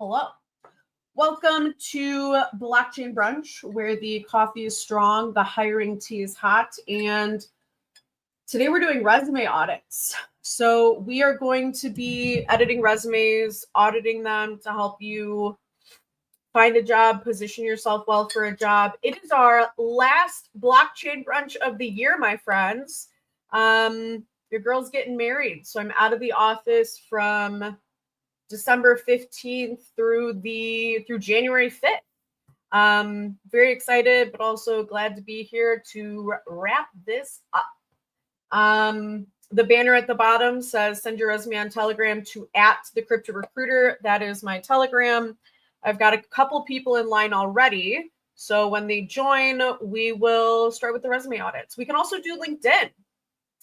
Hello. Welcome to Blockchain Brunch, where the coffee is strong, the hiring tea is hot, and today we're doing resume audits. So we are going to be editing resumes, auditing them to help you find a job, position yourself well for a job. It is our last Blockchain Brunch of the year, my friends. Your girl's getting married, so I'm out of the office from December 15th through January 5th. Very excited, but also glad to be here to wrap this up. The banner at the bottom says send your resume on Telegram to @thecryptorecruiter. That is my Telegram. I've got a couple people in line already. So when they join, we will start with the resume audits. We can also do LinkedIn.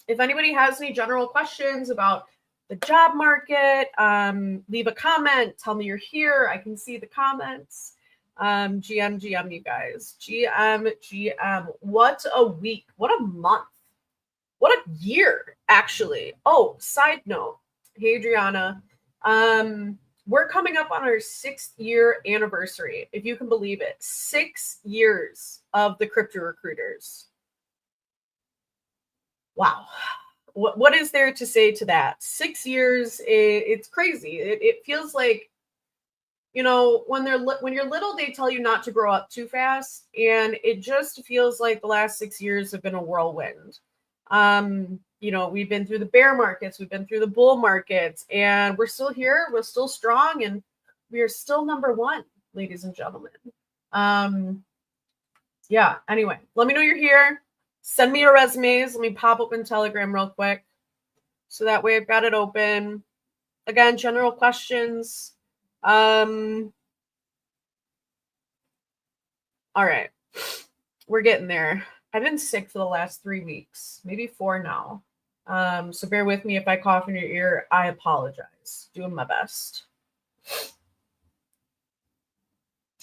If anybody has any general questions about the job market, leave a comment, tell me you're here. I can see the comments. GM, you guys. GM. What a week. What a month. What a year, actually. Oh, side note. Hey, Adriana. We're coming up on our 6th year anniversary, if you can believe it. 6 years of the Crypto Recruiters. Wow. What is there to say to that? 6 years, it's crazy. It feels like, you know, when you're little, they tell you not to grow up too fast, and it just feels like the last 6 years have been a whirlwind. You know, we've been through the bear markets, we've been through the bull markets, and we're still here, we're still strong, and we are still number one, ladies and gentlemen. Yeah, anyway, let me know you're here. Send me your resumes. Let me pop open Telegram real quick. So that way I've got it open. Again, general questions. All right. We're getting there. I've been sick for the last 3 weeks, maybe 4 now. So bear with me if I cough in your ear. I apologize. Doing my best.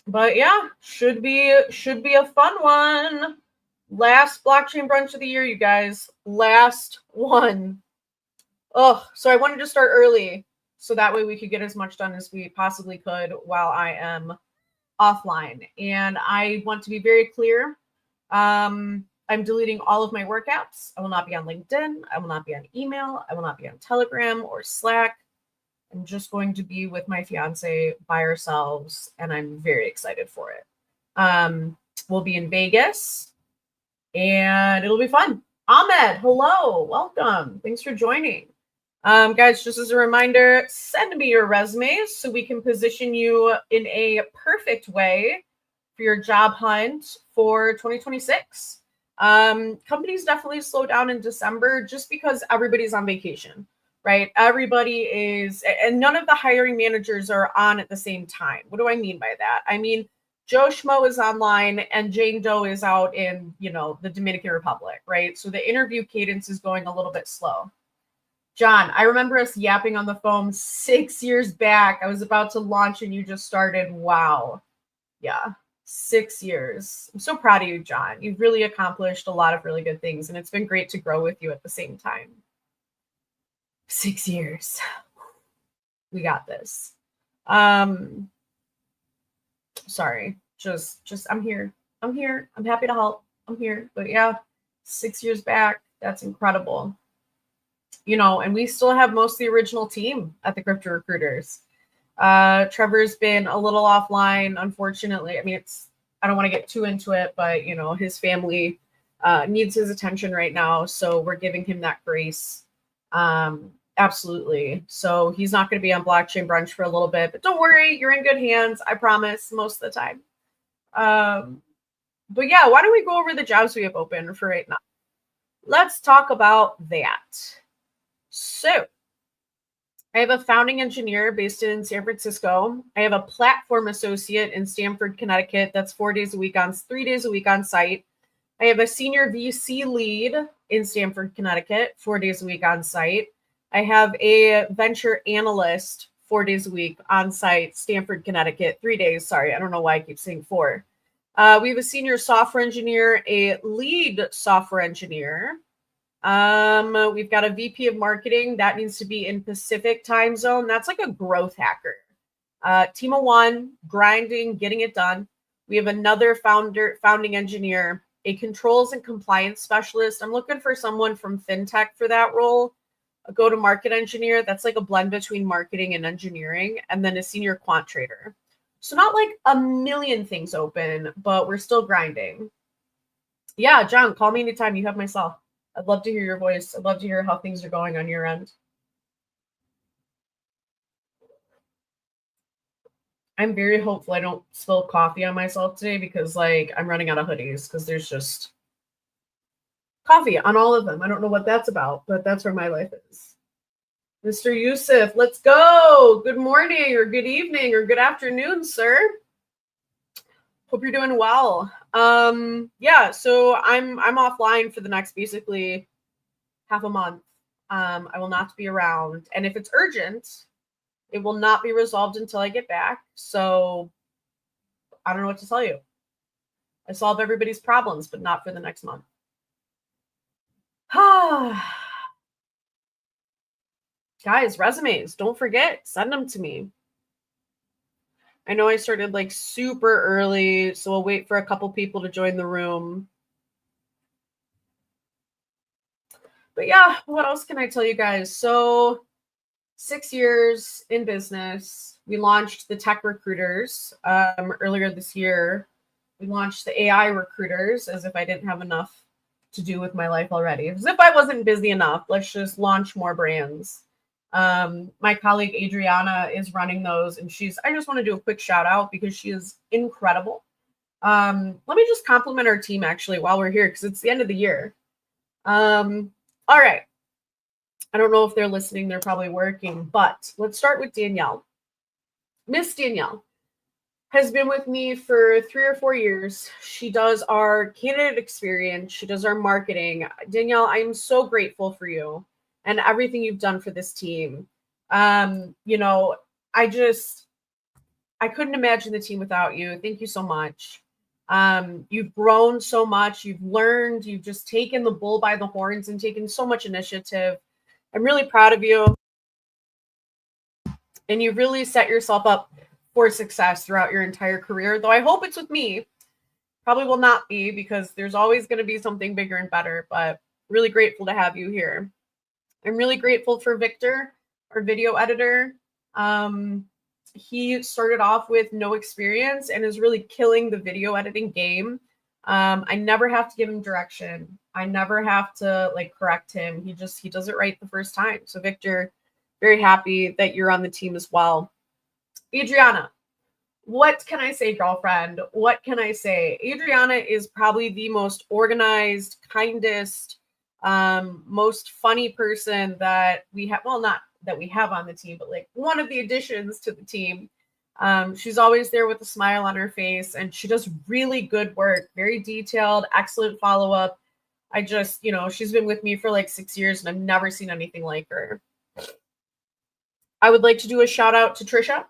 But yeah, should be a fun one. Last blockchain brunch of the year, you guys. Last one. Oh, so I wanted to start early so that way we could get as much done as we possibly could while I am offline. And I want to be very clear. I'm deleting all of my work apps. I will not be on LinkedIn. I will not be on email. I will not be on Telegram or Slack. I'm just going to be with my fiance by ourselves, and I'm very excited for it. We'll be in Vegas, and it'll be fun. Ahmed, hello, welcome. Thanks for joining. Guys, just as a reminder, send me your resumes so we can position you in a perfect way for your job hunt for 2026. Companies definitely slow down in December just because everybody's on vacation, right? Everybody is, and none of the hiring managers are on at the same time. What do I mean by that? I mean, Joe Schmo is online and Jane Doe is out in, you know, the Dominican Republic, right? So the interview cadence is going a little bit slow. John, I remember us yapping on the phone 6 years back. I was about to launch and you just started. Wow. Yeah, 6 years. I'm so proud of you, John. You've really accomplished a lot of really good things, and it's been great to grow with you at the same time. 6 years. We got this. Sorry, just I'm here. I'm happy to help. I'm here. But yeah, 6 years back, that's incredible. You know, and we still have most of the original team at the Crypto Recruiters. Trevor's been a little offline, unfortunately. I mean, I don't want to get too into it, but you know, his family needs his attention right now, so we're giving him that grace. Absolutely. So he's not going to be on Blockchain Brunch for a little bit, but don't worry, you're in good hands. I promise, most of the time. But yeah, why don't we go over the jobs we have open for right now? Let's talk about that. So I have a founding engineer based in San Francisco. I have a platform associate in Stamford, Connecticut. That's 4 days a week on, 3 days a week on site. I have a senior VC lead in Stamford, Connecticut, 4 days a week on site. I have a venture analyst 4 days a week on site, Stamford, Connecticut, 3 days. Sorry, I don't know why I keep saying 4. We have a senior software engineer, a lead software engineer. We've got a VP of marketing that needs to be in Pacific time zone. That's like a growth hacker. Team of one, grinding, getting it done. We have another founding engineer, a controls and compliance specialist. I'm looking for someone from fintech for that role. A go-to-market engineer. That's like a blend between marketing and engineering, and then a senior quant trader. So not like a million things open, but we're still grinding. Yeah, John, call me anytime. You have my cell. I'd love to hear your voice. I'd love to hear how things are going on your end. I'm very hopeful I don't spill coffee on myself today because like I'm running out of hoodies because there's just coffee on all of them. I don't know what that's about, but that's where my life is. Mr. Yusuf, let's go. Good morning or good evening or good afternoon, sir. Hope you're doing well. Yeah, so I'm offline for the next basically half a month. I will not be around. And if it's urgent, it will not be resolved until I get back. So I don't know what to tell you. I solve everybody's problems, but not for the next month. Guys, resumes, don't forget, send them to me. I know I started like super early, so we'll wait for a couple people to join the room. But yeah, what else can I tell you guys? So 6 years in business. We launched the tech recruiters earlier this year. We launched the AI recruiters, as if I didn't have enough to do with my life already. As if I wasn't busy enough. Let's just launch more brands. My colleague Adriana is running those, and I just want to do a quick shout out because she is incredible. Let me just compliment our team actually while we're here because it's the end of the year. All right. I don't know if they're listening. They're probably working, but let's start with Danielle. Miss Danielle has been with me for 3 or 4 years. She does our candidate experience. She does our marketing. Danielle, I am so grateful for you and everything you've done for this team. You know, I couldn't imagine the team without you. Thank you so much. You've grown so much. You've learned. You've just taken the bull by the horns and taken so much initiative. I'm really proud of you. And you've really set yourself up for success throughout your entire career, though I hope it's with me. Probably will not be because there's always going to be something bigger and better, but really grateful to have you here. I'm really grateful for Victor, our video editor. He started off with no experience and is really killing the video editing game. I never have to give him direction. I never have to like correct him. He does it right the first time. So Victor, very happy that you're on the team as well. Adriana, what can I say, girlfriend? What can I say? Adriana is probably the most organized, kindest, most funny person that we have. Well, not that we have on the team, but like one of the additions to the team. She's always there with a smile on her face, and she does really good work, very detailed, excellent follow-up. She's been with me for like 6 years, and I've never seen anything like her. I would like to do a shout out to Trisha.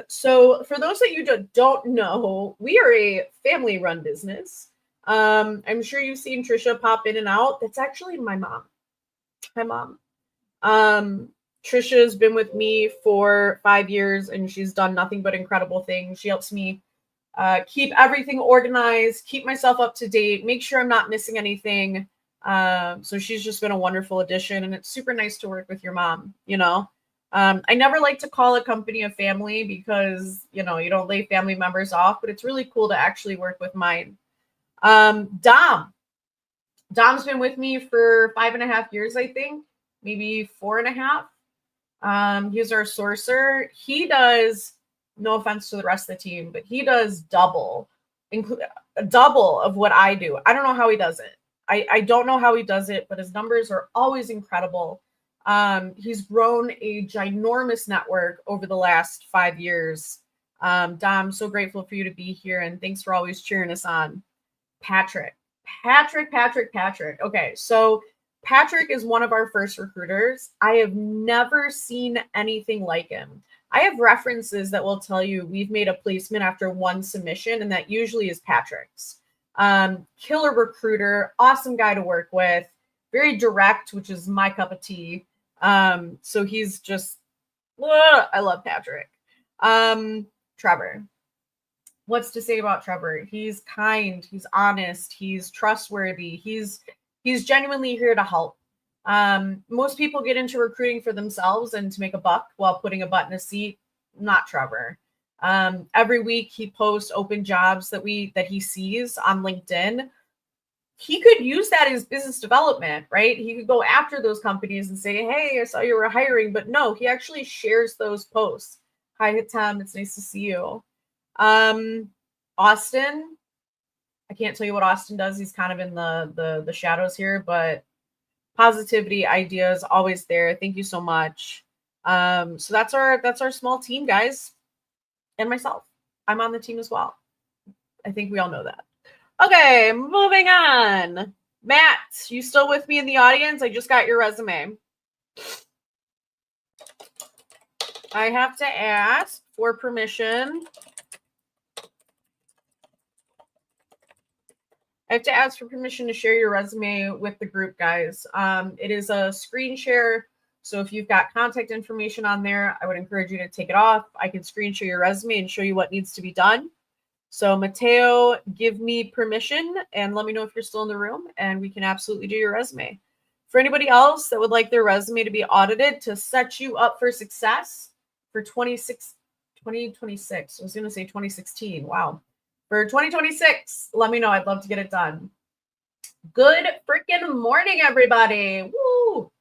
So for those that you don't know, we are a family-run business. I'm sure you've seen Trisha pop in and out. That's actually my mom. Hi, Mom. Trisha has been with me for 5 years, and she's done nothing but incredible things. She helps me keep everything organized, keep myself up to date, make sure I'm not missing anything. So she's just been a wonderful addition, and it's super nice to work with your mom, you know. I never like to call a company a family because, you don't lay family members off, but it's really cool to actually work with mine. Dom's been with me for 5.5 years, I think, maybe 4.5. He's our sourcer. He does, no offense to the rest of the team, but he does double of what I do. I don't know how he does it. I don't know how he does it, but his numbers are always incredible. He's grown a ginormous network over the last 5 years. Dom, I'm so grateful for you to be here, and thanks for always cheering us on. Patrick. Okay, so Patrick is one of our first recruiters. I have never seen anything like him. I have references that will tell you we've made a placement after one submission, and that usually is Patrick's. Killer recruiter, awesome guy to work with, very direct, which is my cup of tea. So he's just, I love Patrick. Trevor. What's to say about Trevor? He's kind, he's honest, he's trustworthy, he's genuinely here to help. Most people get into recruiting for themselves and to make a buck while putting a butt in a seat. Not Trevor. Every week he posts open jobs that he sees on LinkedIn. He could use that as business development, right? He could go after those companies and say, hey, I saw you were hiring. But no, he actually shares those posts. Hi, Hitam. It's nice to see you. Austin. I can't tell you what Austin does. He's kind of in the shadows here, but positivity, ideas, always there. Thank you so much. So that's our small team, guys, and myself. I'm on the team as well. I think we all know that. Okay, moving on. Matt, you still with me in the audience? I just got your resume. I have to ask for permission. I have to ask for permission to share your resume with the group, guys. It is a screen share. So if you've got contact information on there, I would encourage you to take it off. I can screen share your resume and show you what needs to be done. So Mateo, give me permission and let me know if you're still in the room and we can absolutely do your resume. For anybody else that would like their resume to be audited to set you up for success for 2026, I was going to say 2016. Wow. For 2026, let me know. I'd love to get it done. Good freaking morning, everybody. Woo!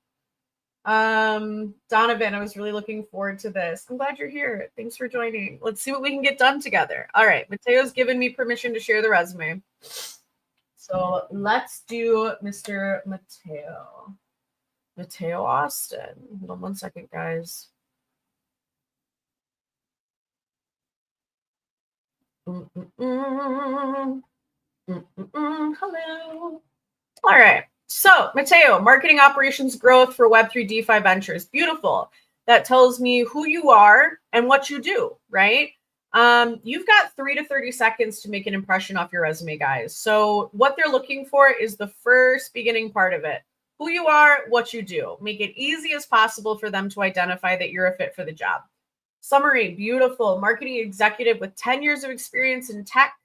Donovan, I was really looking forward to this. I'm glad you're here. Thanks for joining. Let's see what we can get done together. All right. Mateo's given me permission to share the resume. So let's do Mr. Mateo. Mateo Austin. Hold on one second, guys. Hello. All right. So, Mateo, marketing operations growth for Web3 DeFi Ventures. Beautiful. That tells me who you are and what you do, right? You've got 3 to 30 seconds to make an impression off your resume, guys. So what they're looking for is the first beginning part of it. Who you are, what you do. Make it easy as possible for them to identify that you're a fit for the job. Summary, beautiful. Marketing executive with 10 years of experience in tech.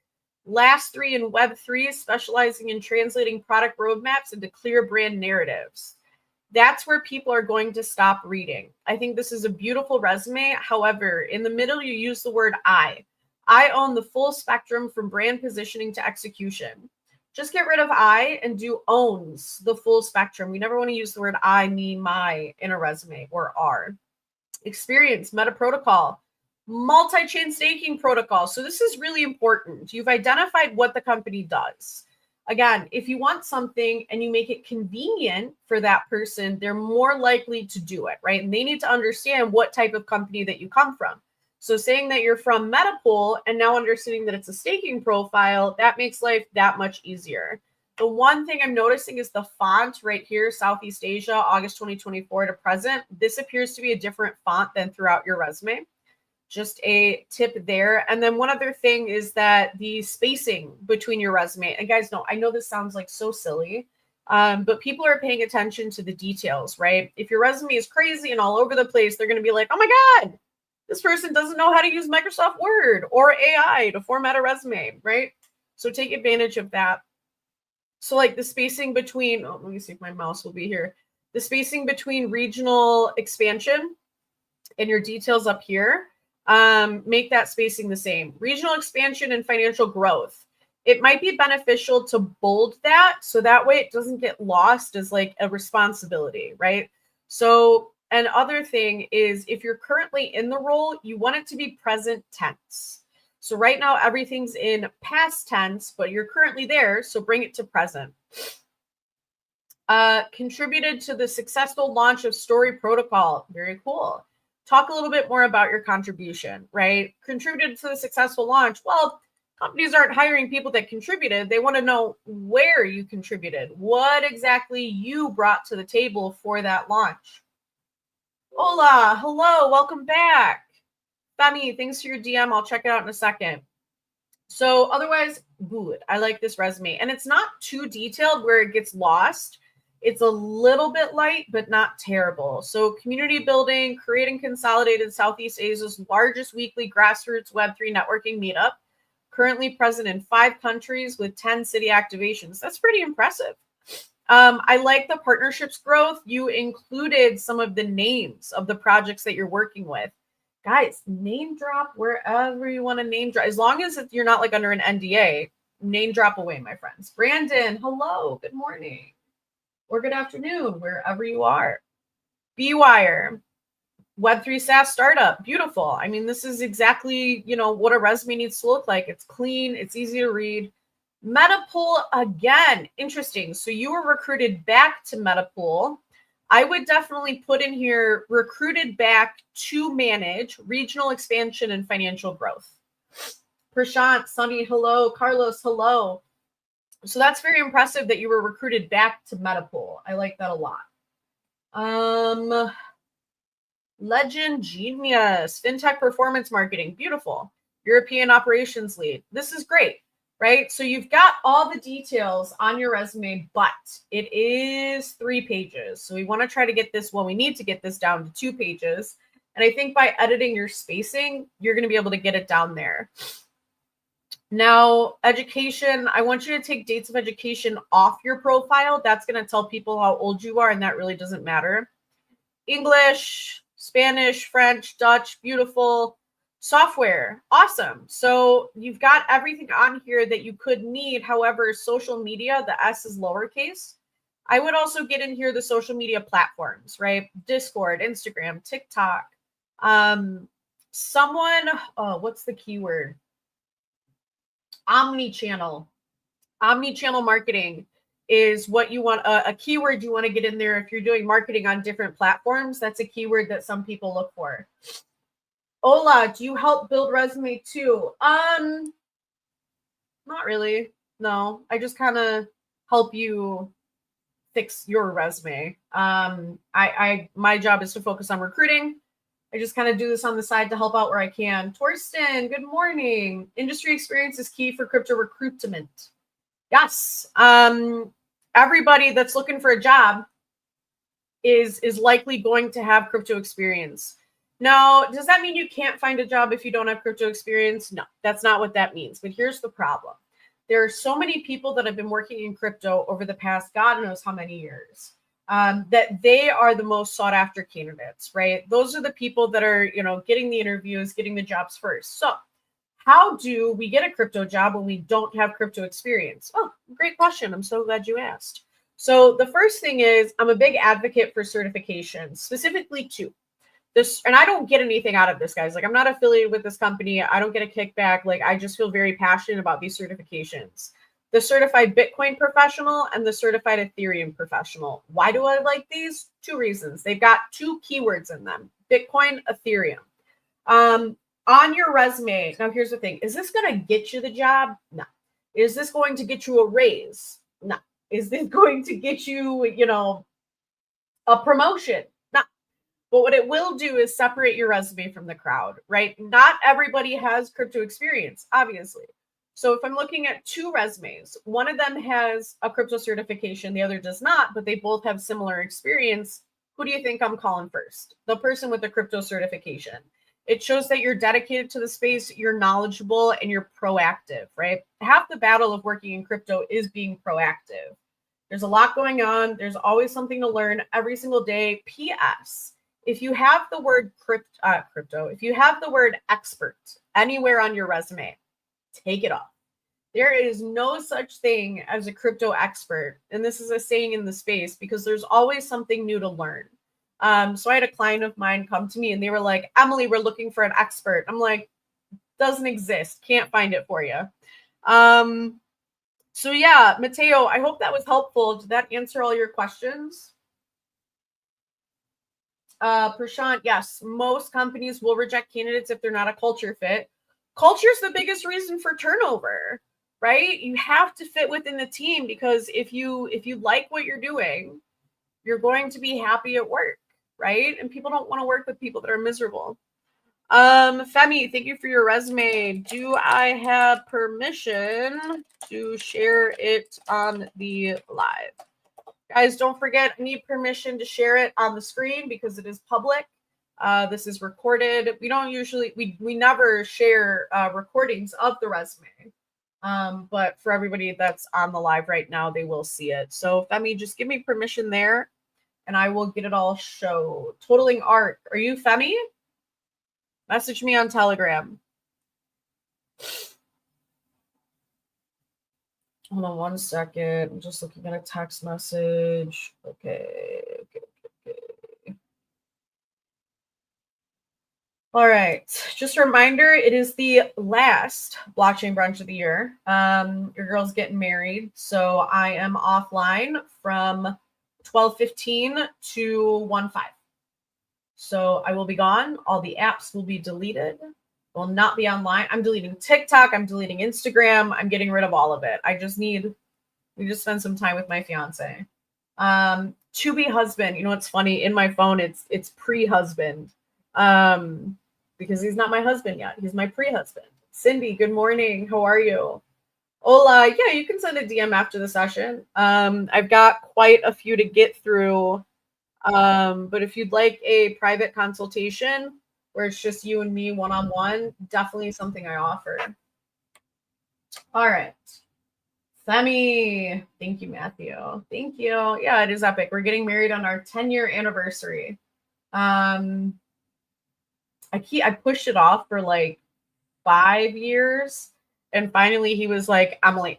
Last 3 in Web3, specializing in translating product roadmaps into clear brand narratives. That's where people are going to stop reading. I think this is a beautiful resume. However, in the middle, you use the word I. I own the full spectrum from brand positioning to execution. Just get rid of I and do owns the full spectrum. We never want to use the word I, me, my in a resume or R. Experience, meta protocol. Multi-chain staking protocol. So this is really important. You've identified what the company does. Again, if you want something and you make it convenient for that person, they're more likely to do it, right? And they need to understand what type of company that you come from. So saying that you're from Metapool and now understanding that it's a staking profile, that makes life that much easier. The one thing I'm noticing is the font right here, Southeast Asia, August 2024 to present. This appears to be a different font than throughout your resume. Just a tip there. And then one other thing is that the spacing between your resume, and guys, no, I know this sounds like so silly, but people are paying attention to the details, right? If your resume is crazy and all over the place, they're going to be like, oh my God, this person doesn't know how to use Microsoft Word or AI to format a resume, right? So take advantage of that. So like the spacing between, let me see if my mouse will be here. The spacing between regional expansion and your details up here, make that spacing the same. Regional expansion and financial growth. It might be beneficial to bold that so that way it doesn't get lost as like a responsibility, right? So another thing is if you're currently in the role, you want it to be present tense. So right now everything's in past tense, but you're currently there, so bring it to present. Contributed to the successful launch of Story Protocol. Very cool. Talk a little bit more about your contribution, right? Contributed to the successful launch. Well, companies aren't hiring people that contributed. They want to know where you contributed, what exactly you brought to the table for that launch. Hola, hello, welcome back. Femi, thanks for your DM. I'll check it out in a second. So otherwise, good. I like this resume. And it's not too detailed where it gets lost. It's a little bit light, but not terrible. So community building, creating consolidated Southeast Asia's largest weekly grassroots Web3 networking meetup, currently present in 5 countries with 10 city activations. That's pretty impressive. I like the partnerships growth. You included some of the names of the projects that you're working with. Guys, name drop wherever you want to name drop. As long as you're not like under an NDA, name drop away, my friends. Brandon, hello, good morning. Or good afternoon, wherever you are. B-Wire, Web3 SaaS startup, beautiful. I mean, this is exactly, what a resume needs to look like. It's clean, it's easy to read. Metapool, again, interesting. So you were recruited back to Metapool. I would definitely put in here, recruited back to manage regional expansion and financial growth. Prashant, Sunny, hello. Carlos, hello. So that's very impressive that you were recruited back to Metapool. I like that a lot. Legend Genius, FinTech Performance Marketing, beautiful. European Operations Lead. This is great, right? So you've got all the details on your resume, but it is 3 pages. So we want to try to get this, we need to get this down to 2 pages. And I think by editing your spacing, you're going to be able to get it down there. Now, education, I want you to take dates of education off your profile. That's going to tell people how old you are, and that really doesn't matter. English, Spanish, French, Dutch, beautiful. Software, awesome. So you've got everything on here that you could need. However, social media, the S is lowercase. I would also get in here the social media platforms, right? Discord, Instagram, TikTok. What's the keyword? Omni-channel marketing is what you want, a keyword you want to get in there. If you're doing marketing on different platforms, that's a keyword that some people look for. Ola, do you help build resume too? Not really. No, I just kind of help you fix your resume. My job is to focus on recruiting. I just kind of do this on the side to help out where I can. Torsten, good morning. Industry experience is key for crypto recruitment. Yes. Everybody that's looking for a job is likely going to have crypto experience. Now, does that mean you can't find a job if you don't have crypto experience? No, that's not what that means. But here's the problem. There are so many people that have been working in crypto over the past God knows how many years. That they are the most sought after candidates, right? Those are the people that are, getting the interviews, getting the jobs first. So how do we get a crypto job when we don't have crypto experience? Oh, great question. I'm so glad you asked. So the first thing is I'm a big advocate for certifications, specifically 2. And I don't get anything out of this, guys. Like, I'm not affiliated with this company. I don't get a kickback. Like, I just feel very passionate about these certifications. The certified Bitcoin professional and the certified Ethereum professional. Why do I like these? 2 reasons. They've got 2 keywords in them: Bitcoin, Ethereum. On your resume, now here's the thing. Is this going to get you the job? No. Is this going to get you a raise? No. Is this going to get you, a promotion? No. But what it will do is separate your resume from the crowd, right? Not everybody has crypto experience, obviously. So if I'm looking at 2 resumes, one of them has a crypto certification, the other does not, but they both have similar experience. Who do you think I'm calling first? The person with the crypto certification. It shows that you're dedicated to the space, you're knowledgeable, and you're proactive, right? Half the battle of working in crypto is being proactive. There's a lot going on. There's always something to learn every single day. P.S. If you have the word crypto, if you have the word expert anywhere on your resume, take it off. There is no such thing as a crypto expert. And this is a saying in the space because there's always something new to learn. So I had a client of mine come to me and they were like, Emily, we're looking for an expert. I'm like, doesn't exist. Can't find it for you. So yeah, Mateo, I hope that was helpful. Did that answer all your questions? Prashant, yes, most companies will reject candidates if they're not a culture fit. Culture is the biggest reason for turnover, right? You have to fit within the team because if you like what you're doing, you're going to be happy at work, right? And people don't want to work with people that are miserable. Femi, thank you for your resume. Do I have permission to share it on the live? Guys, don't forget, I need permission to share it on the screen because it is public. This is recorded. We don't usually, we never share recordings of the resume. But for everybody that's on the live right now, they will see it. So Femi, just give me permission there and I will get it all showed. Totaling Art. Are you Femi? Message me on Telegram. Hold on one second. I'm just looking at a text message. Okay. All right. Just a reminder, it is the last blockchain brunch of the year. Your girl's getting married. So I am offline from 12:15 to 1:05. So I will be gone. All the apps will be deleted. Will not be online. I'm deleting TikTok. I'm deleting Instagram. I'm getting rid of all of it. I just need to spend some time with my fiance. To be husband. You know what's funny? In my phone, it's pre-husband. Because he's not my husband yet. He's my pre-husband. Cindy, good morning. How are you? Hola. Yeah, you can send a DM after the session. I've got quite a few to get through. But if you'd like a private consultation where it's just you and me one-on-one, definitely something I offer. All right. Femi. Thank you, Matthew. Thank you. Yeah, it is epic. We're getting married on our 10-year anniversary. I pushed it off for like 5 years. And finally he was like, Emily,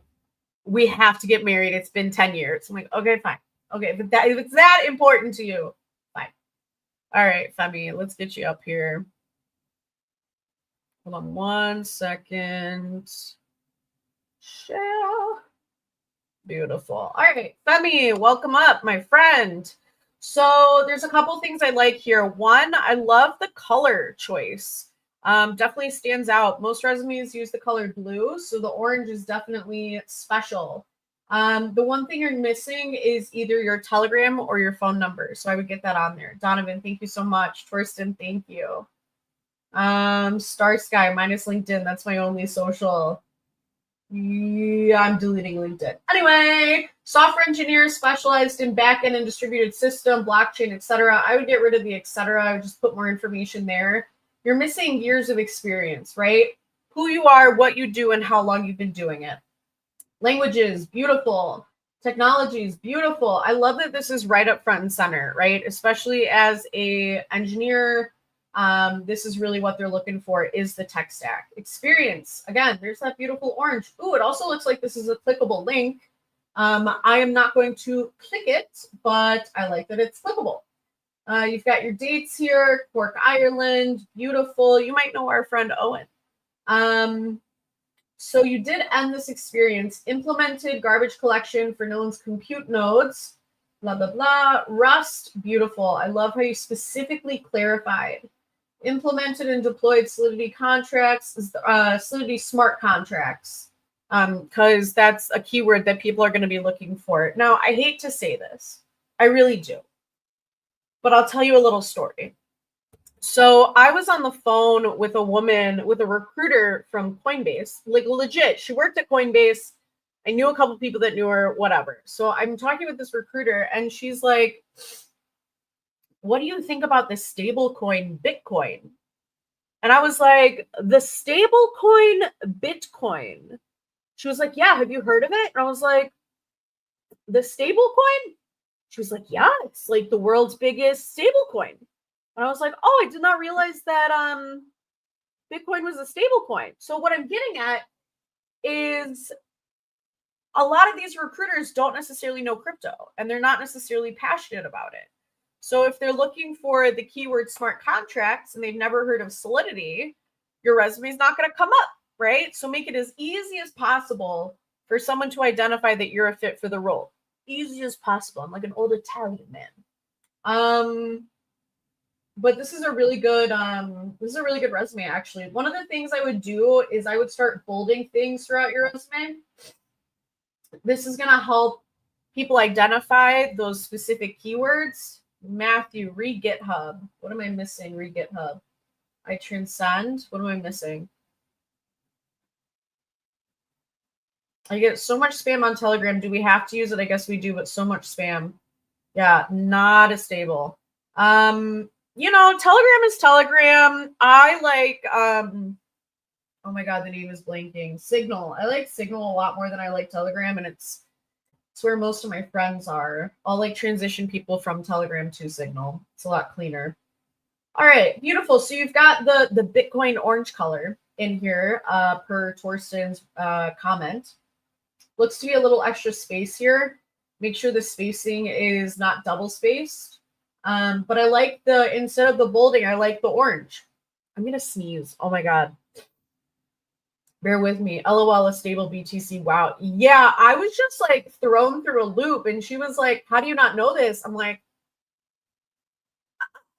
we have to get married. It's been 10 years. I'm like, okay, fine. Okay, but if it's that important to you, fine. All right, Femi, let's get you up here. Hold on one second. Share. Beautiful. All right, Femi, welcome up, my friend. So there's a couple things I like here. One, I love the color choice. Definitely stands out. Most resumes use the color blue, so the orange is definitely special. The one thing you're missing is either your Telegram or your phone number, so I would get that on there. Donovan, thank you so much. Torsten, thank you. Star Sky minus LinkedIn. That's my only social. Yeah, I'm deleting LinkedIn. Anyway, software engineer specialized in backend and distributed system, blockchain, etc. I would get rid of the etc. I would just put more information there. You're missing years of experience, right? Who you are, what you do, and how long you've been doing it. Languages, beautiful. Technologies, beautiful. I love that this is right up front and center, right? Especially as a engineer, this is really what they're looking for is the tech stack. Experience, again, there's that beautiful orange. Ooh, it also looks like this is a clickable link. I am not going to click it, but I like that it's clickable. You've got your dates here, Cork, Ireland, beautiful. You might know our friend Owen. So you did end this experience, implemented garbage collection for no one's compute nodes, blah, blah, blah. Rust, beautiful. I love how you specifically clarified. Implemented and deployed Solidity contracts, Solidity smart contracts, because that's a keyword that people are going to be looking for. Now, I hate to say this. I really do. But I'll tell you a little story. So I was on the phone with a woman, with a recruiter from Coinbase, like legit. She worked at Coinbase. I knew a couple people that knew her, whatever. So I'm talking with this recruiter and she's like, what do you think about the stable coin Bitcoin? And I was like, the stable coin Bitcoin? She was like, yeah, have you heard of it? And I was like, the stable coin? She was like, yeah, it's like the world's biggest stable coin. And I was like, oh, I did not realize that Bitcoin was a stable coin. So what I'm getting at is a lot of these recruiters don't necessarily know crypto and they're not necessarily passionate about it. So if they're looking for the keyword smart contracts and they've never heard of Solidity, your resume is not going to come up, right? So make it as easy as possible for someone to identify that you're a fit for the role. Easy as possible. I'm like an old Italian man. But this is a really good resume, actually. One of the things I would do is I would start bolding things throughout your resume. This is going to help people identify those specific keywords. Matthew, read GitHub. What am I missing? Read GitHub. I transcend. What am I missing? I get so much spam on Telegram. Do we have to use it? I guess we do, but so much spam. Yeah, not as stable. You know, Telegram is Telegram. I like oh my god, the name is blanking. Signal. I like Signal a lot more than I like Telegram, and it's where most of my friends are. I'll like transition people from Telegram to Signal. It's a lot cleaner. All right, beautiful. So you've got the Bitcoin orange color in here per Torsten's comment. Looks to be a little extra space here. Make sure the spacing is not double spaced. But I like instead of the bolding, I like the orange. I'm going to sneeze. Oh my God. Bear with me. LOL, a stable BTC. Wow. Yeah, I was just like thrown through a loop, and she was like, how do you not know this? I'm like,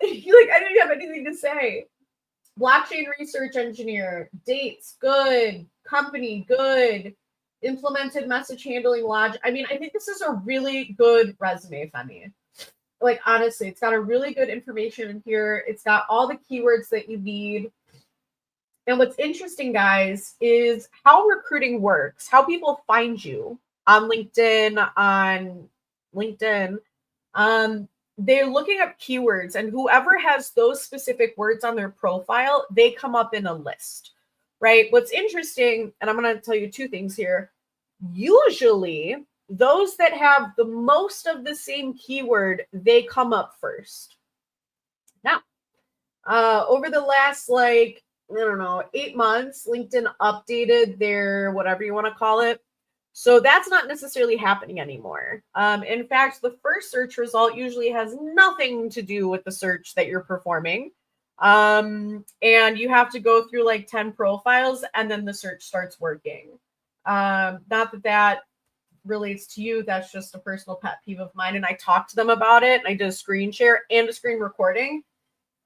I didn't have anything to say. Blockchain research engineer, dates, good. Company, good. Implemented message handling logic. I mean, I think this is a really good resume, Femi. Like, honestly, it's got a really good information in here. It's got all the keywords that you need. And what's interesting, guys, is how recruiting works, how people find you on LinkedIn, they're looking up keywords, and whoever has those specific words on their profile, they come up in a list, right? What's interesting, and I'm going to tell you two things here. Usually, those that have the most of the same keyword, they come up first. Now, over the last, I don't know, 8 months, LinkedIn updated their whatever you want to call it. So that's not necessarily happening anymore. In fact, the first search result usually has nothing to do with the search that you're performing. And you have to go through like 10 profiles and then the search starts working. Not that relates to you. That's just a personal pet peeve of mine. And I talked to them about it. And I did a screen share and a screen recording.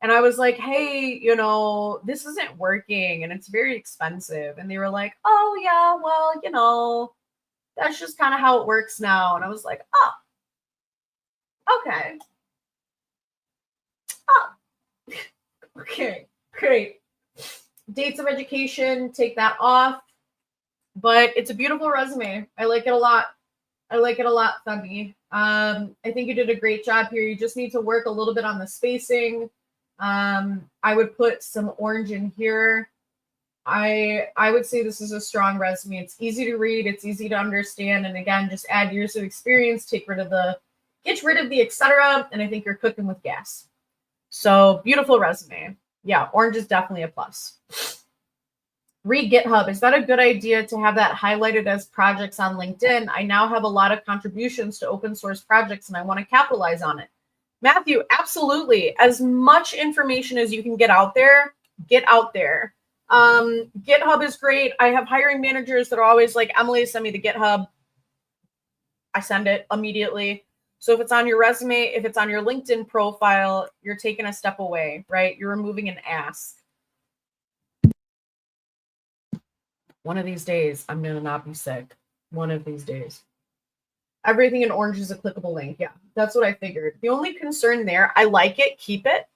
And I was like, hey, this isn't working and it's very expensive. And they were like, oh, yeah, well, that's just kind of how it works now. And I was like, oh, okay. Oh, okay, great. Dates of education, take that off. But it's a beautiful resume. I like it a lot. Femi. I think you did a great job here. You just need to work a little bit on the spacing. I would put some orange in here. I would say this is a strong resume. It's easy to read. It's easy to understand. And again, just add years of experience, get rid of the etc. And I think you're cooking with gas. So beautiful resume. Yeah, orange is definitely a plus. Read GitHub. Is that a good idea to have that highlighted as projects on LinkedIn? I now have a lot of contributions to open source projects and I want to capitalize on it. Matthew, absolutely. As much information as you can get out there, get out there. GitHub is great. I have hiring managers that are always like, Emily, send me the GitHub. I send it immediately. So if it's on your resume, if it's on your LinkedIn profile, you're taking a step away, right? You're removing an ask. One of these days, I'm going to not be sick. One of these days. Everything in orange is a clickable link. Yeah, that's what I figured. The only concern there, I like it, keep it.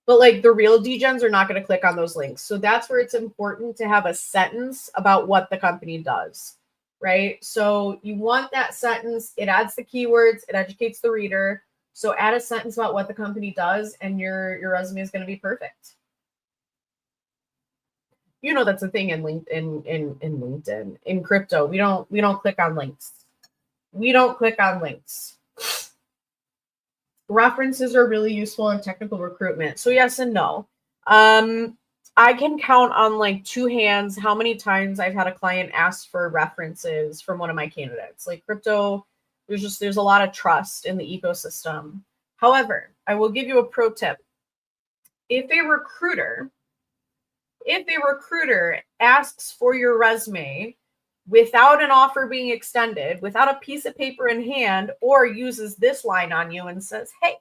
But like the real degens are not going to click on those links. So that's where it's important to have a sentence about what the company does, right? So you want that sentence. It adds the keywords. It educates the reader. So add a sentence about what the company does and your resume is going to be perfect. That's a thing in LinkedIn, in crypto. We don't click on links. We don't click on links. References are really useful in technical recruitment. So yes and no. I can count on like two hands how many times I've had a client ask for references from one of my candidates. Like crypto, there's a lot of trust in the ecosystem. However, I will give you a pro tip. If a recruiter asks for your resume without an offer being extended, without a piece of paper in hand, or uses this line on you and says, hey,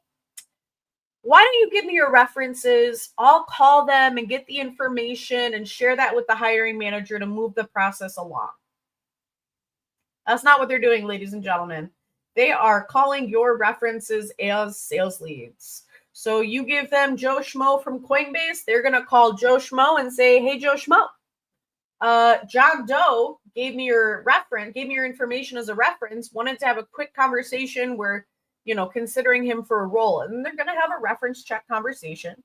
why don't you give me your references? I'll call them and get the information and share that with the hiring manager to move the process along. That's not what they're doing, ladies and gentlemen. They are calling your references as sales leads. So you give them Joe Schmo from Coinbase, they're going to call Joe Schmo and say, hey, Joe Schmo, John Doe gave me your information as a reference, wanted to have a quick conversation where, considering him for a role, and they're going to have a reference check conversation.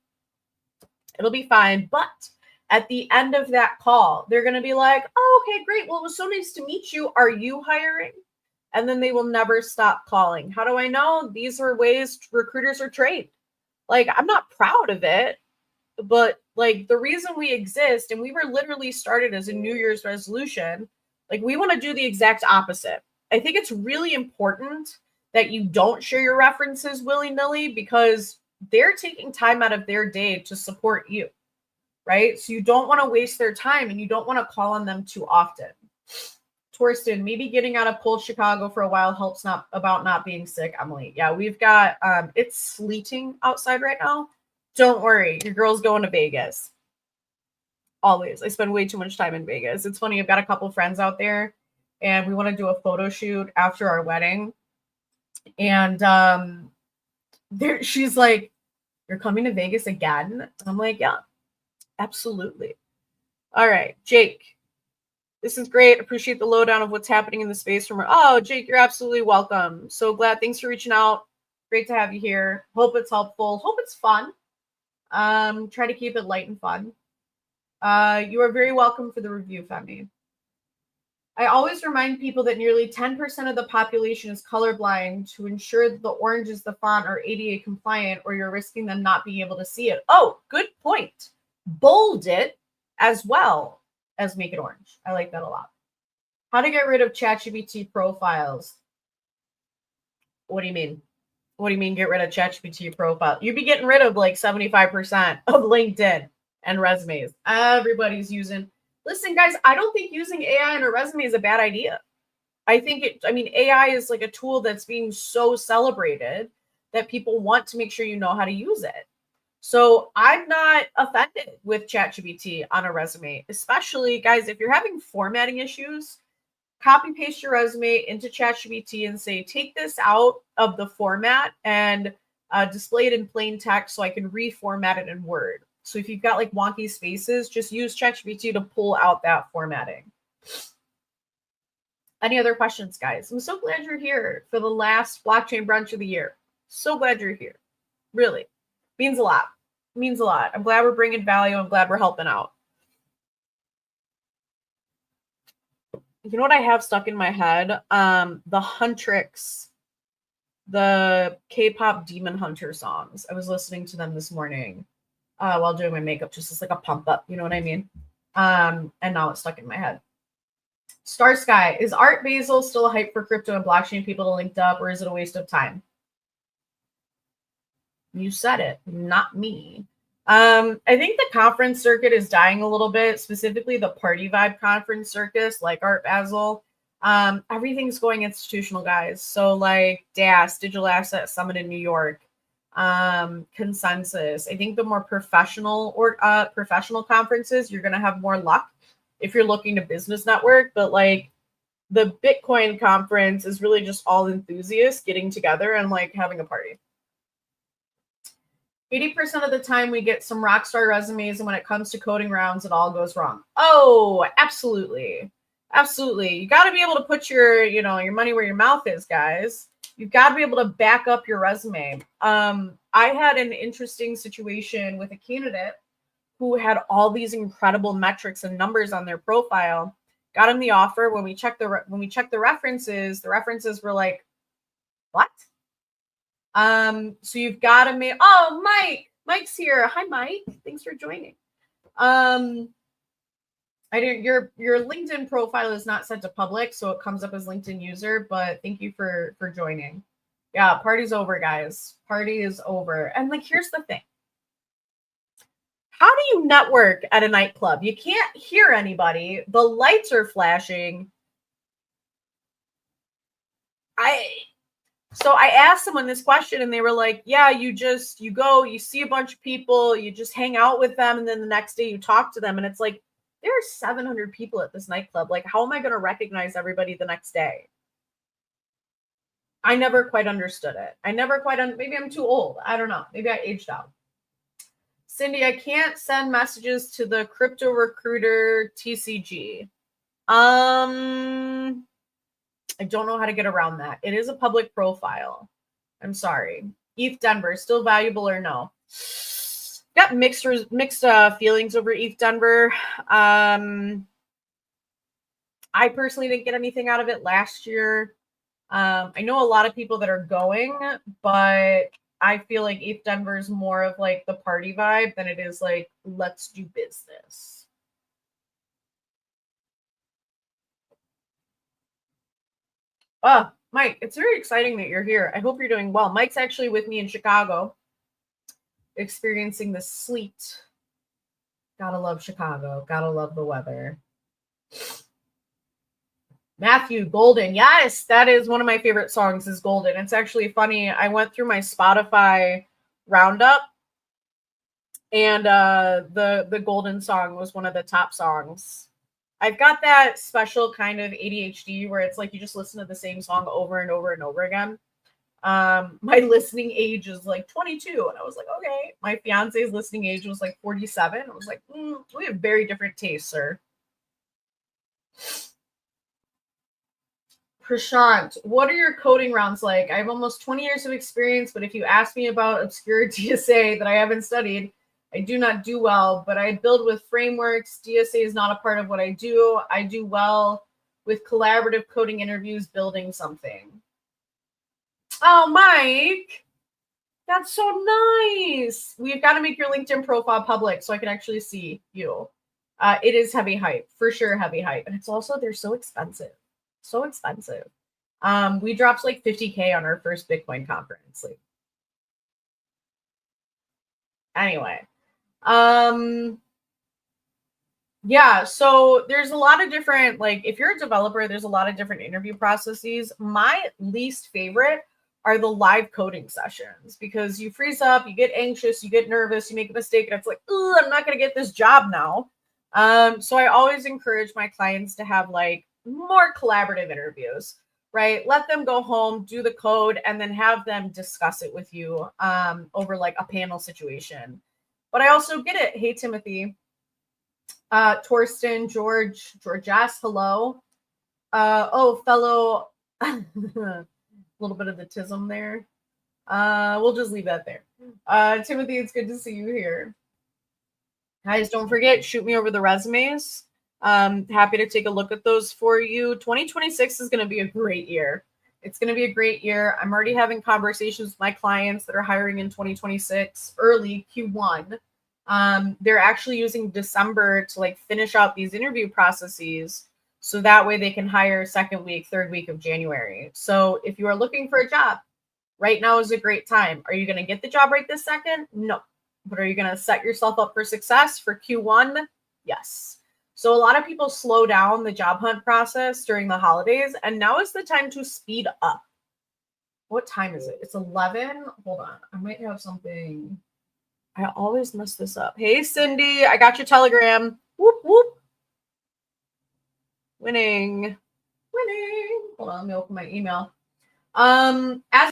It'll be fine. But at the end of that call, they're going to be like, oh, okay, great. Well, it was so nice to meet you. Are you hiring? And then they will never stop calling. How do I know? These are ways recruiters are trained. Like, I'm not proud of it, but like the reason we exist, and we were literally started as a New Year's resolution, like we want to do the exact opposite. I think it's really important that you don't share your references willy-nilly, because they're taking time out of their day to support you, right? So you don't want to waste their time, and you don't want to call on them too often. Torsten, maybe getting out of cold Chicago for a while helps not being sick, Emily. Yeah, we've got, it's sleeting outside right now. Don't worry, your girl's going to Vegas. Always. I spend way too much time in Vegas. It's funny, I've got a couple friends out there, and we want to do a photo shoot after our wedding. And she's like, you're coming to Vegas again? I'm like, yeah, absolutely. All right, Jake. This is great. Appreciate the lowdown of what's happening in the space from her. Oh, Jake, you're absolutely welcome. So glad. Thanks for reaching out. Great to have you here. Hope it's helpful. Hope it's fun. Try to keep it light and fun. You are very welcome for the review, Femi. I always remind people that nearly 10% of the population is colorblind to ensure that the orange is the font or ADA compliant, or you're risking them not being able to see it. Oh, good point. Bold it as well as make it orange. I like that a lot. How to get rid of ChatGPT profiles? What do you mean? What do you mean get rid of ChatGPT profile? You'd be getting rid of like 75% of LinkedIn and resumes. Everybody's using. Listen, guys, I don't think using AI in a resume is a bad idea. I think AI is like a tool that's being so celebrated that people want to make sure you know how to use it. So I'm not offended with ChatGPT on a resume, especially, guys, if you're having formatting issues, copy paste your resume into ChatGPT and say, take this out of the format and display it in plain text so I can reformat it in Word. So if you've got like wonky spaces, just use ChatGPT to pull out that formatting. Any other questions, guys? I'm so glad you're here for the last blockchain brunch of the year. So glad you're here. Really. Means a lot. Means a lot. I'm glad we're bringing value. I'm glad we're helping out. You know what I have stuck in my head? The Huntrix, the K-pop Demon Hunter songs. I was listening to them this morning while doing my makeup, just as like a pump up. You know what I mean? And now it's stuck in my head. Star Sky, is Art Basel still a hype for crypto and blockchain people to link up, or is it a waste of time? You said it, not me. I think the conference circuit is dying a little bit, specifically the party vibe conference circus, like Art Basel. Everything's going institutional, guys. So like DAS, Digital Asset Summit in New York, Consensus. I think the more professional conferences, you're going to have more luck if you're looking to business network. But like the Bitcoin conference is really just all enthusiasts getting together and like having a party. 80% of the time we get some rock star resumes, and when it comes to coding rounds, it all goes wrong. Oh, absolutely. Absolutely. You got to be able to put your money where your mouth is, guys. You've got to be able to back up your resume. I had an interesting situation with a candidate who had all these incredible metrics and numbers on their profile. Got him the offer. When we checked the references were like, what? So you've got to make. Oh, Mike's here. Hi, Mike. Thanks for joining. Your LinkedIn profile is not set to public, so it comes up as LinkedIn user. But thank you for joining. Yeah, party's over, guys. Party is over. And like, here's the thing. How do you network at a nightclub? You can't hear anybody. The lights are flashing. So I asked someone this question, and they were like, yeah, you go, you see a bunch of people, you just hang out with them, and then the next day you talk to them. And it's like, there are 700 people at this nightclub. Like, how am I going to recognize everybody the next day? I never quite understood it. Maybe I'm too old. I don't know. Maybe I aged out. Cindy, I can't send messages to the crypto recruiter TCG. I don't know how to get around that. It is a public profile. I'm sorry. ETH Denver, still valuable or no? Got mixed feelings over ETH Denver. I personally didn't get anything out of it last year. I know a lot of people that are going, but I feel like ETH Denver is more of like the party vibe than it is like, let's do business. Mike, it's very exciting that you're here. I hope you're doing well. Mike's actually with me in Chicago, experiencing the sleet. Gotta love Chicago. Gotta love the weather. Matthew Golden. Yes, that is one of my favorite songs is Golden. It's actually funny. I went through my Spotify roundup and the Golden song was one of the top songs. I've got that special kind of ADHD where it's like you just listen to the same song over and over and over again. My listening age is like 22 and I was like, okay. My fiance's listening age was like 47. I was like, we have very different tastes, sir. Prashant, what are your coding rounds like? I have almost 20 years of experience, but if you ask me about obscure DSA that I haven't studied, I do not do well, but I build with frameworks. DSA is not a part of what I do. I do well with collaborative coding interviews, building something. Oh, Mike, that's so nice. We've got to make your LinkedIn profile public so I can actually see you. It is heavy hype, for sure, heavy hype. And it's also, they're so expensive. So expensive. We dropped like 50K on our first Bitcoin conference. Like, anyway. Yeah, so there's a lot of different, like, if you're a developer, there's a lot of different interview processes. My least favorite are the live coding sessions because you freeze up, you get anxious, you get nervous, you make a mistake, and it's like, oh, I'm not going to get this job now. So I always encourage my clients to have like more collaborative interviews, right? Let them go home, do the code, and then have them discuss it with you over like a panel situation. But I also get it. Hey, Timothy. Torsten, Georges, hello. Fellow, a little bit of the tism there. We'll just leave that there. Timothy, it's good to see you here. Guys, don't forget, shoot me over the resumes. Happy to take a look at those for you. 2026 is going to be a great year. It's going to be a great year. I'm already having conversations with my clients that are hiring in 2026, early Q1. They're actually using December to like finish out these interview processes so that way they can hire second week, third week of January. So if you are looking for a job, right now is a great time. Are you going to get the job right this second? No. But are you going to set yourself up for success for Q1? Yes. So a lot of people slow down the job hunt process during the holidays, and now is the time to speed up. What time is it? It's 11. Hold on. I might have something. I always mess this up. Hey, Cindy, I got your telegram. Whoop, whoop. Winning. Hold on, let me open my email. As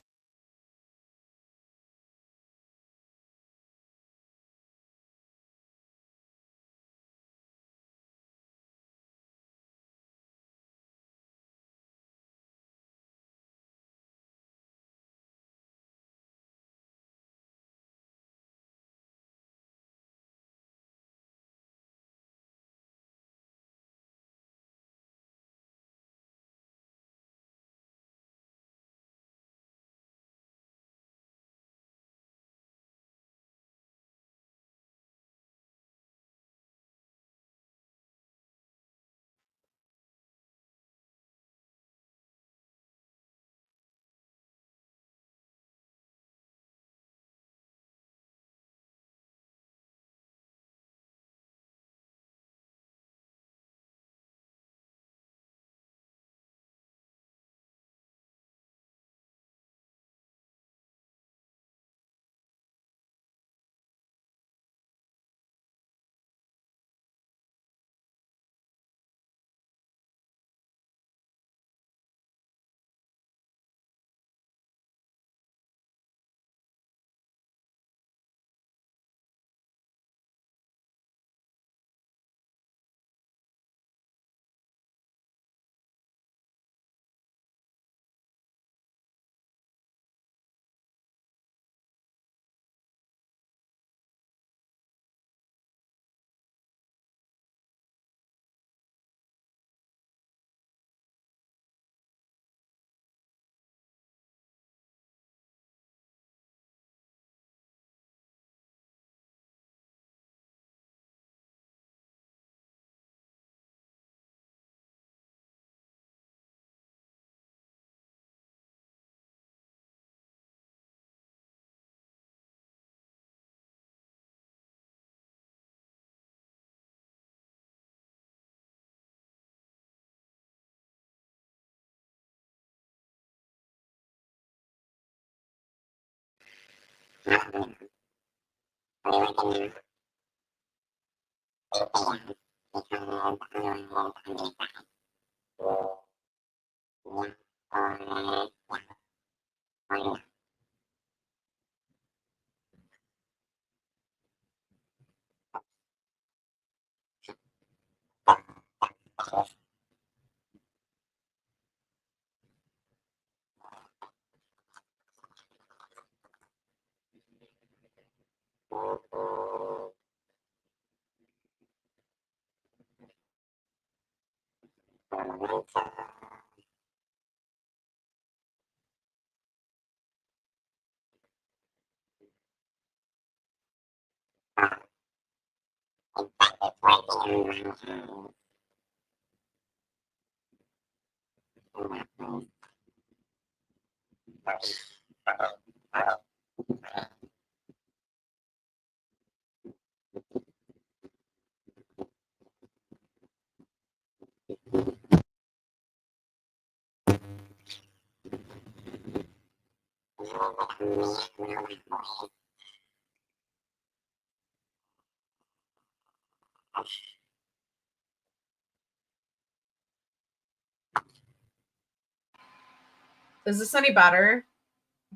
Is this any better?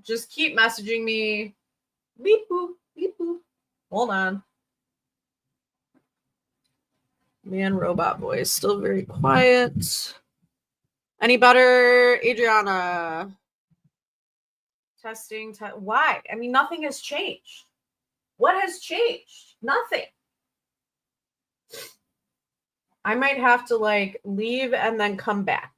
Just keep messaging me. Beep boop, beep boop. Hold on. Man, robot voice, still very quiet. Any better, Adriana? Testing. Why? I mean, nothing has changed. What has changed? Nothing. I might have to like leave and then come back.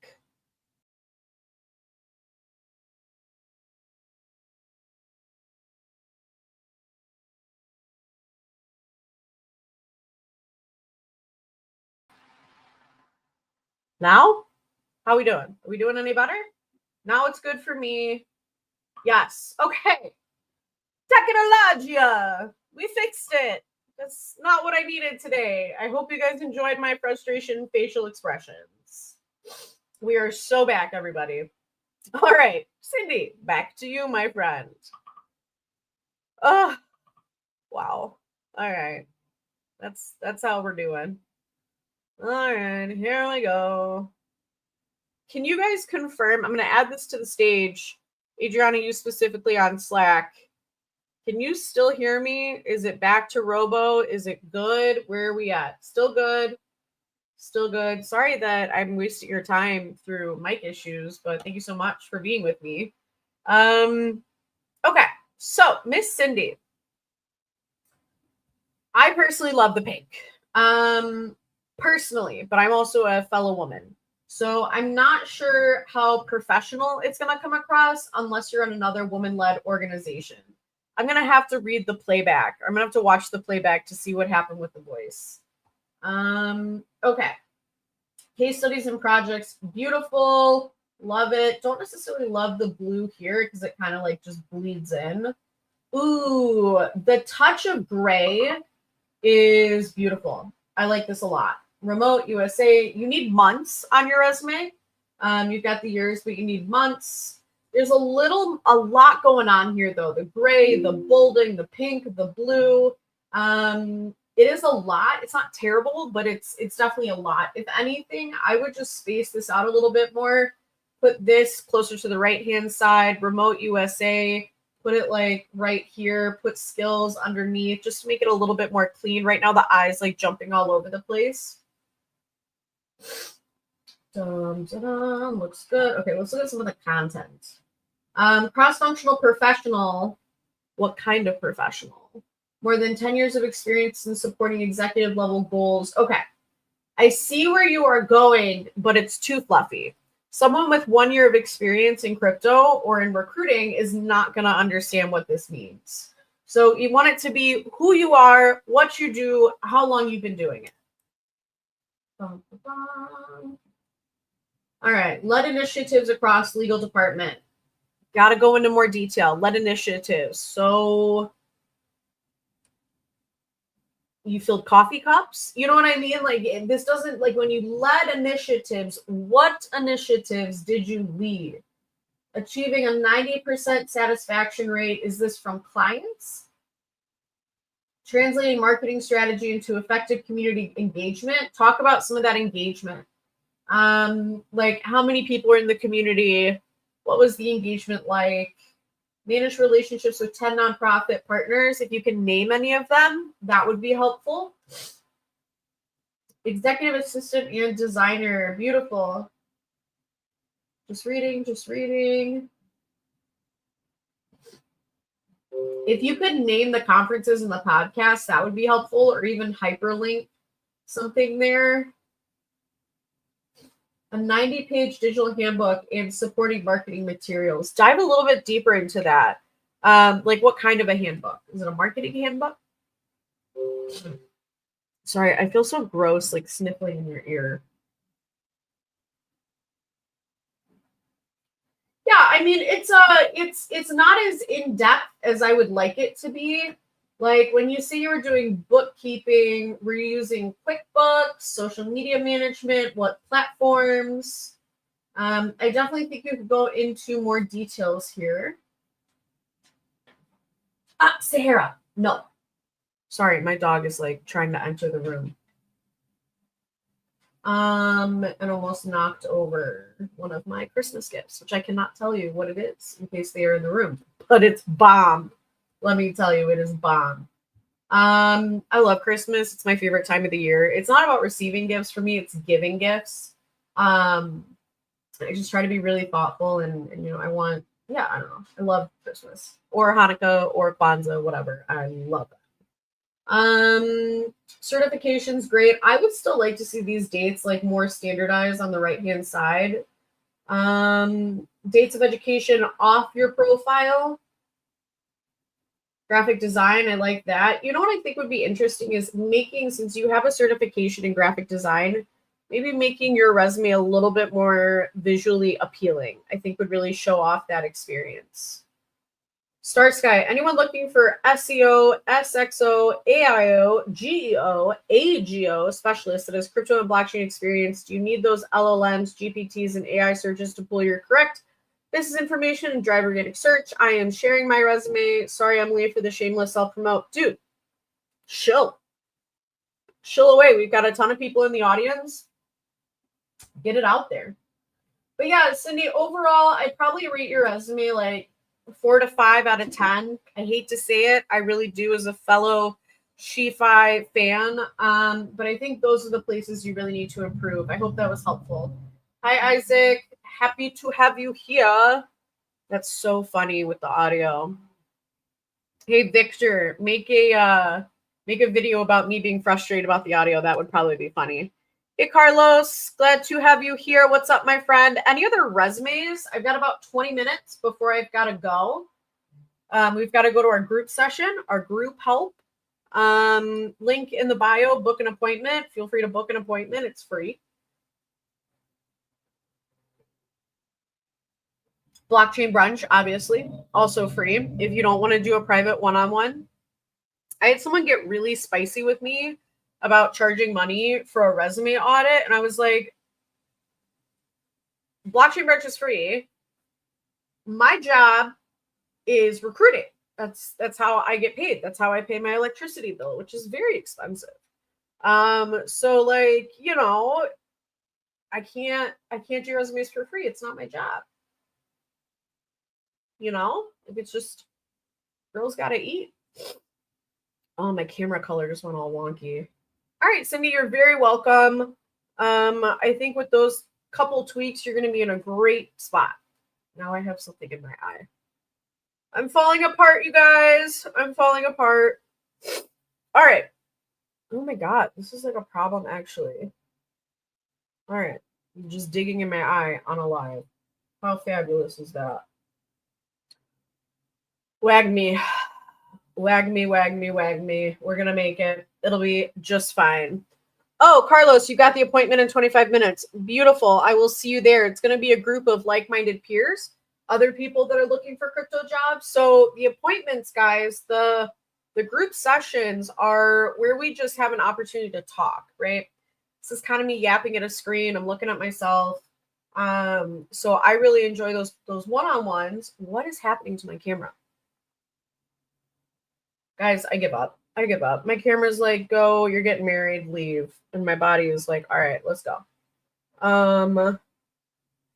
Now? How we doing? Are we doing any better? Now it's good for me. Yes. Okay. Technologia. We fixed it. That's not what I needed today. I hope you guys enjoyed my frustration facial expressions. We are so back, everybody. All right, Cindy, back to you, my friend. Oh, wow. All right. That's how we're doing. All right, here we go. Can you guys confirm? I'm going to add this to the stage. Adriana, you specifically on Slack. Can you still hear me? Is it back to Robo? Is it good? Where are we at? Still good? Still good. Sorry that I'm wasting your time through mic issues, but thank you so much for being with me. Okay, so Miss Cindy. I personally love the pink. Personally, but I'm also a fellow woman. So I'm not sure how professional it's going to come across unless you're in another woman-led organization. I'm going to have to read the playback. I'm going to have to watch the playback to see what happened with the voice. Okay. Case studies and projects. Beautiful. Love it. Don't necessarily love the blue here because it kind of like just bleeds in. Ooh, the touch of gray is beautiful. I like this a lot. Remote USA. You need months on your resume. You've got the years, but you need months. There's a lot going on here, though. The gray, the bolding, the pink, the blue. It is a lot. It's not terrible, but it's definitely a lot. If anything, I would just space this out a little bit more. Put this closer to the right-hand side. Remote USA. Put it like right here. Put skills underneath just to make it a little bit more clean. Right now, the eye's like jumping all over the place. Looks good. Okay, let's look at some of the content. Cross-functional professional. What kind of professional? More than 10 years of experience in supporting executive level goals. Okay. I see where you are going, but it's too fluffy. Someone with 1 year of experience in crypto or in recruiting is not going to understand what this means. So you want it to be who you are, what you do, how long you've been doing it. All right. Led initiatives across legal department. Got to go into more detail. Led initiatives. So you filled coffee cups? You know what I mean? Like this doesn't, like when you led initiatives, what initiatives did you lead? Achieving a 90% satisfaction rate. Is this from clients? Translating marketing strategy into effective community engagement. Talk about some of that engagement. Like how many people are in the community? What was the engagement like? Manage relationships with 10 nonprofit partners. If you can name any of them, that would be helpful. Executive assistant and designer. Beautiful. Just reading. If you could name the conferences in the podcast, that would be helpful, or even hyperlink something there. A 90-page digital handbook and supporting marketing materials. Dive a little bit deeper into that. Like what kind of a handbook? Is it a marketing handbook? Sorry, I feel so gross, like sniffling in your ear. Yeah, I mean, it's not as in depth as I would like it to be. Like when you say you were doing bookkeeping, were you using QuickBooks, social media management, what platforms? I definitely think you could go into more details here. Sahara, no. Sorry, my dog is like trying to enter the room. And almost knocked over one of my Christmas gifts, which I cannot tell you what it is in case they are in the room, but it's bomb. Let me tell you, it is bomb. I love Christmas. It's my favorite time of the year. It's not about receiving gifts for me, it's giving gifts. I just try to be really thoughtful and I don't know. I love Christmas or Hanukkah or Kwanzaa, whatever. I love it. Certifications, great. I would still like to see these dates like more standardized on the right-hand side. Dates of education off your profile. Graphic design, I like that. You know what I think would be interesting is since you have a certification in graphic design, maybe making your resume a little bit more visually appealing, I think would really show off that experience. Start Sky, anyone looking for SEO, SXO, AIO, GEO, AGO specialist that has crypto and blockchain experience? Do you need those LLMs, GPTs, and AI searches to pull your correct business information and drive organic search? I am sharing my resume. Sorry, I'm late for the shameless self-promote. Dude, chill away. We've got a ton of people in the audience. Get it out there. But yeah, Cindy, overall, I'd probably rate your resume like 4 to 5 out of 10. I hate to say it. I really do as a fellow SheFi fan. But I think those are the places you really need to improve. I hope that was helpful. Hi, Isaac. Happy to have you here. That's so funny with the audio. Hey, Victor, make a video about me being frustrated about the audio. That would probably be funny. Hey, Carlos, glad to have you here. What's up, my friend? Any other resumes? I've got about 20 minutes before I've got to go. We've got to go to our group session, our group help. Link in the bio, book an appointment. Feel free to book an appointment. It's free. Blockchain Brunch, obviously, also free. If you don't want to do a private one-on-one. I had someone get really spicy with me about charging money for a resume audit. And I was like, Blockchain Brunch is free. My job is recruiting. That's how I get paid. That's how I pay my electricity bill, which is very expensive. So like, I can't do resumes for free. It's not my job. Like it's just girls gotta eat. Oh, my camera color just went all wonky. All right, Cindy, you're very welcome. I think with those couple tweaks, you're going to be in a great spot. Now I have something in my eye. I'm falling apart, you guys. I'm falling apart. All right. Oh my God, this is like a problem, actually. All right. I'm just digging in my eye on a live. How fabulous is that? Wag me. Wag me, wag me, wag me. We're going to make it. It'll be just fine. Oh, Carlos, you got the appointment in 25 minutes. Beautiful. I will see you there. It's going to be a group of like-minded peers, other people that are looking for crypto jobs. So the appointments, guys, the group sessions are where we just have an opportunity to talk, right? This is kind of me yapping at a screen. I'm looking at myself. So I really enjoy those one-on-ones. What is happening to my camera? Guys, I give up. I give up. My camera's like, go, you're getting married, leave. And my body is like, all right, let's go.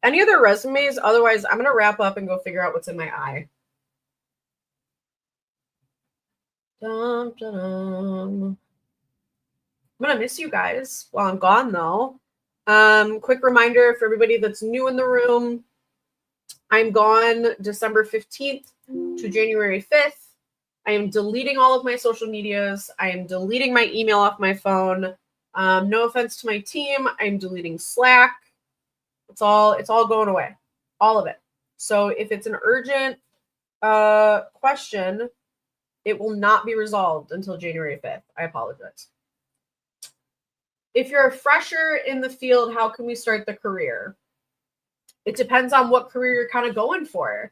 Any other resumes? Otherwise, I'm gonna wrap up and go figure out what's in my eye. Dum, dum, dum. I'm gonna miss you guys while I'm gone though. Quick reminder for everybody that's new in the room. I'm gone December 15th to January 5th. I am deleting all of my social medias. I am deleting my email off my phone. No offense to my team. I'm deleting Slack. It's all going away. All of it. So if it's an urgent question, it will not be resolved until January 5th. I apologize. If you're a fresher in the field, how can we start the career? It depends on what career you're kind of going for.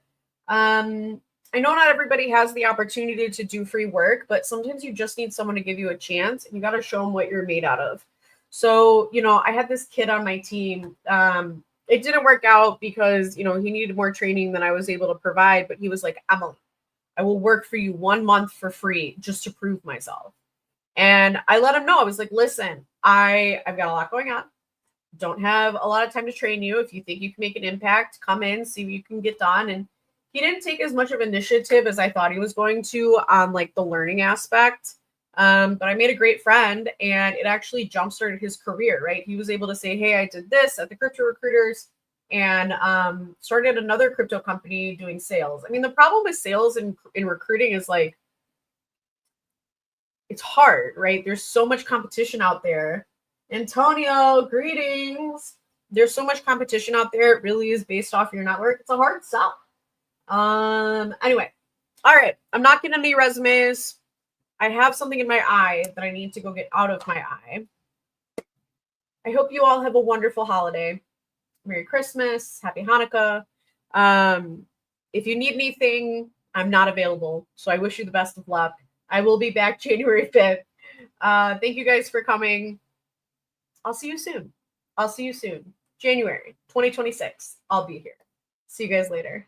I know not everybody has the opportunity to do free work, but sometimes you just need someone to give you a chance, and you got to show them what you're made out of. So, I had this kid on my team. It didn't work out because, he needed more training than I was able to provide, but he was like, Emily, I will work for you 1 month for free just to prove myself. And I let him know. I was like, listen, I've got a lot going on. Don't have a lot of time to train you. If you think you can make an impact, come in, see what you can get done. And he didn't take as much of initiative as I thought he was going to on like the learning aspect. But I made a great friend, and it actually jump-started his career, right? He was able to say, hey, I did this at the Crypto Recruiters, and started another crypto company doing sales. I mean, the problem with sales in recruiting is like, it's hard, right? There's so much competition out there. Antonio, greetings. There's so much competition out there. It really is based off your network. It's a hard sell. Anyway, all right. I'm not getting any resumes. I have something in my eye that I need to go get out of my eye. I hope you all have a wonderful holiday. Merry Christmas. Happy Hanukkah. If you need anything, I'm not available. So I wish you the best of luck. I will be back January 5th. Thank you guys for coming. I'll see you soon. January 2026. I'll be here. See you guys later.